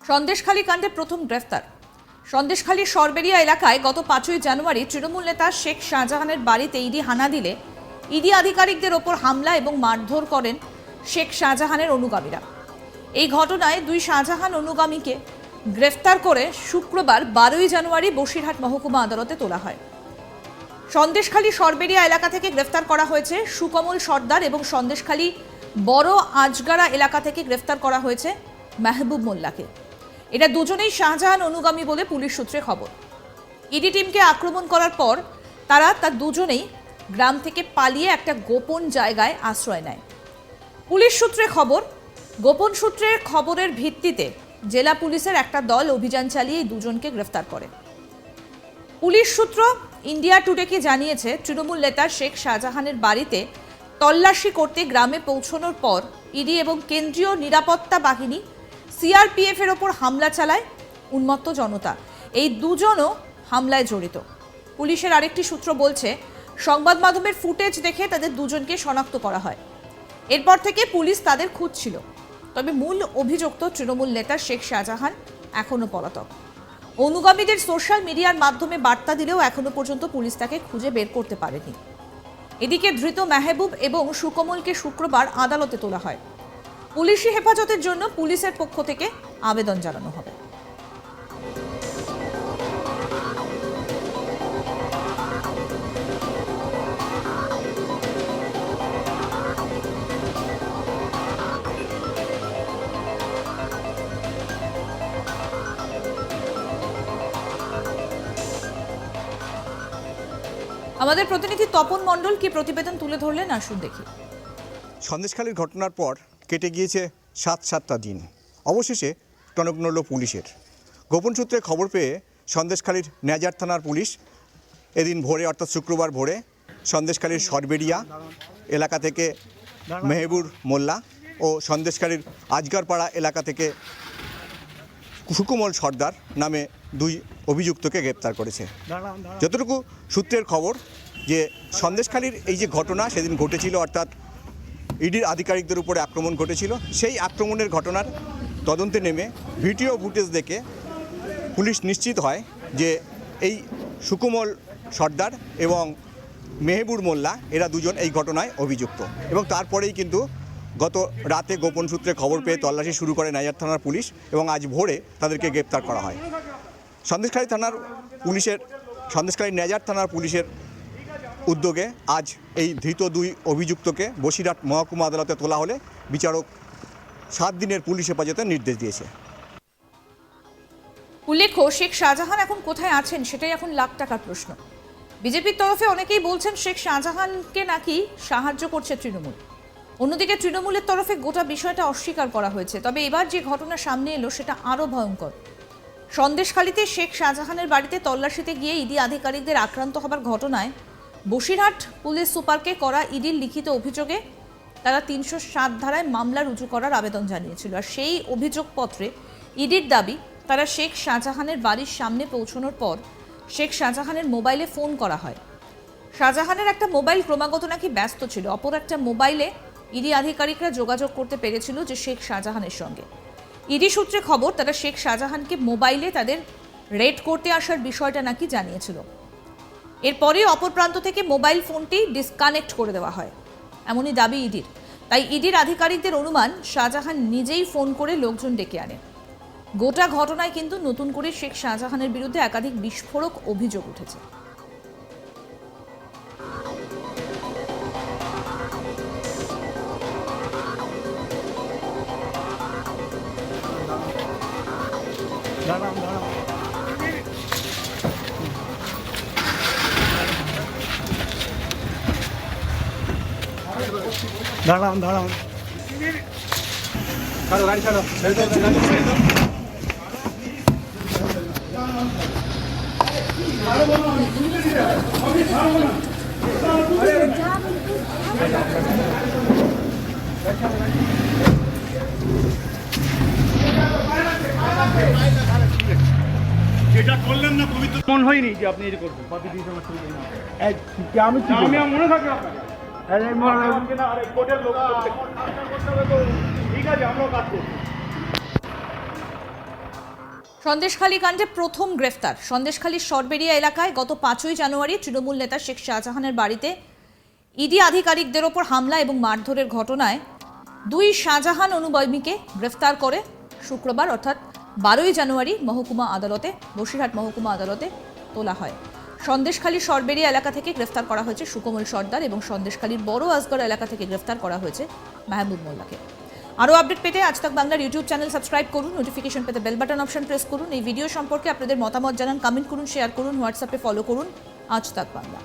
সন্দেশখালী কাণ্ডে প্রথম গ্রেফতার। সন্দেশখালীর সরবেরিয়া এলাকায় গত 5ই জানুয়ারি তৃণমূল নেতা শেখ শাহজাহানের বাড়িতে ইডি হানা দিলে ইডি আধিকারিকদের ওপর হামলা এবং মারধর করেন শেখ শাহজাহানের অনুগামীরা। এই ঘটনায় দুই শাহজাহান অনুগামীকে গ্রেফতার করে শুক্রবার 12ই জানুয়ারি বসিরহাট মহকুমা আদালতে তোলা হয়। সন্দেশখালী সরবেরিয়া এলাকা থেকে গ্রেফতার করা হয়েছে সুকমল সর্দার এবং সন্দেশখালী বড় আজগারা এলাকা থেকে গ্রেফতার করা হয়েছে মেহবুব মোল্লাকে। এরা দুজনেই শাহজাহান অনুগামী বলে পুলিশ সূত্রে খবর। ইডি টিমকে আক্রমণ করার পর তারা দুজনেই গ্রাম থেকে পালিয়ে একটা গোপন জায়গায় আশ্রয় নেয়। পুলিশ সূত্রে খবর, গোপন সূত্রের খবরের ভিত্তিতে জেলা পুলিশের একটা দল অভিযান চালিয়ে এই দুজনকে গ্রেফতার করে। পুলিশ সূত্র ইন্ডিয়া টুডেকে জানিয়েছে, তৃণমূল নেতা শেখ শাহজাহানের বাড়িতে তল্লাশি করতে গ্রামে পৌঁছানোর পর ইডি এবং কেন্দ্রীয় নিরাপত্তা বাহিনী সিআরপিএফ এর ওপর হামলা চালায় উন্মত্ত জনতা। এই দুজনও হামলায় জড়িত। পুলিশের আরেকটি সূত্র বলছে, সংবাদ মাধ্যমের ফুটেজ দেখে তাদের দুজনকে শনাক্ত করা হয়। এরপর থেকে পুলিশ তাদের খুঁজছিল। তবে মূল অভিযুক্ত তৃণমূল নেতা শেখ শাহজাহান এখনও পলাতক। অনুগামীদের সোশ্যাল মিডিয়ার মাধ্যমে বার্তা দিলেও এখনো পর্যন্ত পুলিশ তাকে খুঁজে বের করতে পারেনি। এদিকে ধৃত মেহবুব এবং সুকমলকে শুক্রবার আদালতে তোলা হয়। পুলিশি হেফাজতের জন্য পুলিশের পক্ষ থেকে আবেদন জানানো হবে। আমাদের প্রতিনিধি তপন মণ্ডল কি প্রতিবেদন তুলে ধরলেন, আসুন দেখি। সন্দেশখালীর ঘটনার পর কেটে গিয়েছে 7টা দিন। অবশেষে টনক নড়ল পুলিশের। গোপন সূত্রে খবর পেয়ে সন্দেশখালীর নেজার থানার পুলিশ এদিন ভোরে অর্থাৎ শুক্রবার ভোরে সন্দেশখালীর সরবেরিয়া এলাকা থেকে মেহবুব মোল্লা ও সন্দেশখালীর আজগারপাড়া এলাকা থেকে সুকমল সর্দার নামে দুই অভিযুক্তকে গ্রেপ্তার করেছে। যতটুকু সূত্রের খবর যে সন্দেশখালীর এই যে ঘটনা সেদিন ঘটেছিল, অর্থাৎ ইডির আধিকারিকদের উপরে আক্রমণ ঘটেছিল, সেই আক্রমণের ঘটনার তদন্তে নেমে ভিডিও ফুটেজ দেখে পুলিশ নিশ্চিত হয় যে এই সুকমল সর্দার এবং মেহবুব মোল্লা এরা দুজন এই ঘটনায় অভিযুক্ত। এবং তারপরেই কিন্তু গত রাতে গোপন সূত্রে খবর পেয়ে তল্লাশি শুরু করে নেজার থানার পুলিশ এবং আজ ভোরে তাদেরকে গ্রেপ্তার করা হয়। সন্দেশখালী নেজার থানার পুলিশের উদ্যোগে আজ এই ধৃত দুই অভিযুক্তকে বসিরহাট মহকুমা আদালতে তোলা হলে বিচারক 7 দিনের পুলিশ হেফাজতের নির্দেশ দিয়েছে। উল্লেখ্য, শেখ শাহজাহান এখন কোথায় আছেন সেটাই এখন লাখ টাকার প্রশ্ন। বিজেপির তরফে অনেকেই বলছেন শেখ শাহজাহানকে নাকি সাহায্য করছে তৃণমূল। অন্যদিকে তৃণমূলের তরফে গোটা বিষয়টা অস্বীকার করা হয়েছে। তবে এবার যে ঘটনা সামনে এলো সেটা আরও ভয়ঙ্কর। সন্দেশখালীতে শেখ শাহজাহানের বাড়িতে তল্লাশিতে গিয়ে ইডি আধিকারিকদের আক্রান্ত হবার ঘটনায় বসিরহাট পুলিশ সুপারকে করা ইডির লিখিত অভিযোগে তারা 307 ধারায় মামলা রুজু করার আবেদন জানিয়েছিল। আর সেই অভিযোগপত্রে ইডির দাবি, তারা শেখ শাহজাহানের বাড়ির সামনে পৌঁছানোর পর শেখ শাহজাহানের মোবাইলে ফোন করা হয়। শাহজাহানের একটা মোবাইল ক্রমাগত নাকি ব্যস্ত ছিল, অপর একটা মোবাইলে ইডি আধিকারিকরা যোগাযোগ করতে পেরেছিল যে শেখ শাহজাহানের সঙ্গে। ইডি সূত্রে খবর, তারা শেখ শাহজাহানকে মোবাইলে তাদের রেড করতে আসার বিষয়টা নাকি জানিয়েছিল। এরপরে অপর প্রান্ত থেকে মোবাইল ফোনটি ডিসকানেক্ট করে দেওয়া হয়, এমনই দাবি ইডির। তাই ইডির আধিকারিকদের অনুমান শাহজাহান নিজেই ফোন করে লোকজন ডেকে আনে। গোটা ঘটনায় কিন্তু নতুন করে শেখ শাহজাহানের বিরুদ্ধে একাধিক বিস্ফোরক অভিযোগ উঠেছে। দাঁড়ান ছাড়ো, গাড়ি ছাড়ো। যেটা করলেন না পবিত্র মন হয়নি যে আপনি এটা করবেন। আমি মনে থাকবে আপনার কোর্টের লোক ঠিক আছে, আমরাও কাজ করছি। সন্দেশখালী কাণ্ডে প্রথম গ্রেফতার। সন্দেশখালীর সরবেরিয়া এলাকায় গত 5ই জানুয়ারি তৃণমূল নেতা শেখ শাহজাহানের বাড়িতে ইডি আধিকারিকদের ওপর হামলা এবং মারধরের ঘটনায় 2 শাহজাহান অনুগামীকে গ্রেফতার করে শুক্রবার অর্থাৎ 12ই জানুয়ারি বসিরহাট মহকুমা আদালতে তোলা হয়। সন্দেশখালীর সরবেরিয়া এলাকা থেকে গ্রেফতার করা হয়েছে সুকোমল সর্দার এবং সন্দেশখালীর বড় আসগড় এলাকা থেকে গ্রেফতার করা হয়েছে মাহবুব মোল্লাকে। আরও আপডেট পেতে আজ তাক বাংলার ইউটিউব চ্যানেল সাবস্ক্রাইব করুন, নোটিফিকেশন পেতে বেল বাটন অপশন প্রেস করুন। এই ভিডিও সম্পর্কে আপনাদের মতামত জানান, কমেন্ট করুন, শেয়ার করুন, হোয়াটসঅ্যাপে ফলো করুন আজ তাক বাংলা।